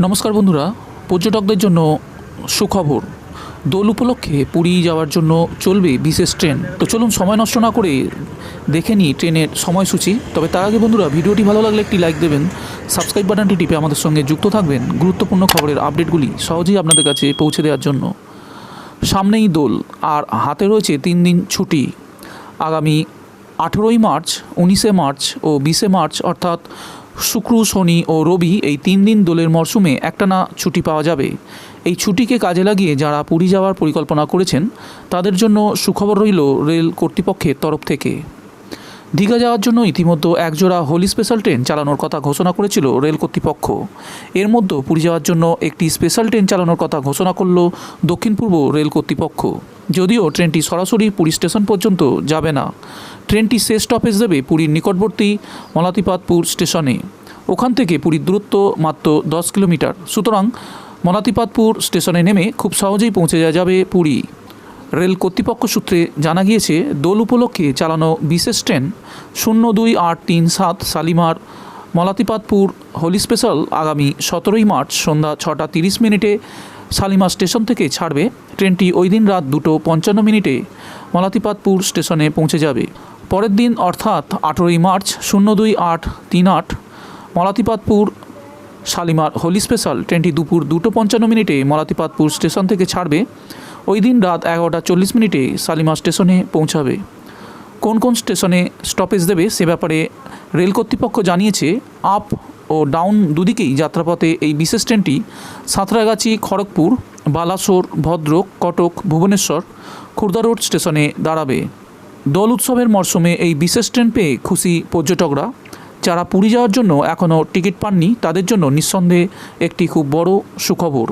নমস্কার বন্ধুরা, পর্যটকদের জন্য সুখবর। দোল উপলক্ষে পুরী যাওয়ার জন্য চলবে বিশেষ ট্রেন। তো চলুন সময় নষ্ট না করে দেখে নিই ট্রেনের সময়সূচি। তবে তার আগে বন্ধুরা, ভিডিওটি ভালো লাগলে একটি লাইক দেবেন, সাবস্ক্রাইব বাটনটি টিপে আমাদের সঙ্গে যুক্ত থাকবেন গুরুত্বপূর্ণ খবরের আপডেটগুলি সহজেই আপনাদের কাছে পৌঁছে দেওয়ার জন্য। সামনেই দোল, আর হাতে রয়েছে 3 দিন ছুটি। আগামী 18ই মার্চ, 19শে মার্চ ও 20শে মার্চ অর্থাৎ শুক্র, শনি ও রবি এই 3 দিন দোলের মরশুমে একটানা ছুটি পাওয়া যাবে। এই ছুটিকে কাজে লাগিয়ে যারা পুরী যাওয়ার পরিকল্পনা করেছেন তাদের জন্য সুখবর রইল রেল কর্তৃপক্ষের তরফ থেকে। দীঘা যাওয়ার জন্য ইতিমধ্যে একজোড়া হোলি স্পেশাল ট্রেন চালানোর কথা ঘোষণা করেছিল রেল কর্তৃপক্ষ। এর মধ্যে পুরী যাওয়ার জন্য একটি স্পেশাল ট্রেন চালানোর কথা ঘোষণা করল দক্ষিণ পূর্ব রেল কর্তৃপক্ষ। যদিও ট্রেনটি সরাসরি পুরী স্টেশন পর্যন্ত যাবে না, ট্রেনটি শেষ স্টপেজ দেবে পুরীর নিকটবর্তী মলাতিপাতপুর স্টেশনে। ওখান থেকে পুরীর দূরত্ব মাত্র 10 কিলোমিটার। সুতরাং মলাতিপাতপুর স্টেশনে নেমে খুব সহজেই পৌঁছে যাবে পুরী। রেল কর্তৃপক্ষ সূত্রে জানা গিয়েছে, দোল উপলক্ষে চালানো বিশেষ ট্রেন 02837 শালিমার মলাতিপাতপুর হোলি স্পেশাল আগামী 17ই মার্চ সন্ধ্যা 6টা 30 মিনিটে শালিমার স্টেশন থেকে ছাড়বে। ট্রেনটি ওই দিন রাত 2:55 মলাতিপাতপুর স্টেশনে পৌঁছে যাবে। পরের দিন অর্থাৎ 18ই মার্চ 02838 মলাতিপাতপুর শালিমার হোলি স্পেশাল ট্রেনটি দুপুর 2:55 মলাতিপাতপুর স্টেশন থেকে ছাড়বে। ওই দিন রাত 11টা 40 শালিমার স্টেশনে পৌঁছাবে। কোন কোন স্টেশনে স্টপেজ দেবে সে ব্যাপারে রেল কর্তৃপক্ষ জানিয়েছে, আপ ও ডাউন দুদিকেই যাত্রাপথে এই বিশেষ ট্রেনটি সাঁতরাগাছি, খড়গপুর, বালাসোর, ভদ্রক, কটক, ভুবনেশ্বর, খুর্দা রোড স্টেশনে দাঁড়াবে। দোল উৎসবের মরশুমে এই বিশেষ ট্রেন পেয়ে খুশি পর্যটকরা। যারা পুরী যাওয়ার জন্য এখনও টিকিট পাননি তাদের জন্য নিঃসন্দেহে একটি খুব বড় সুখবর।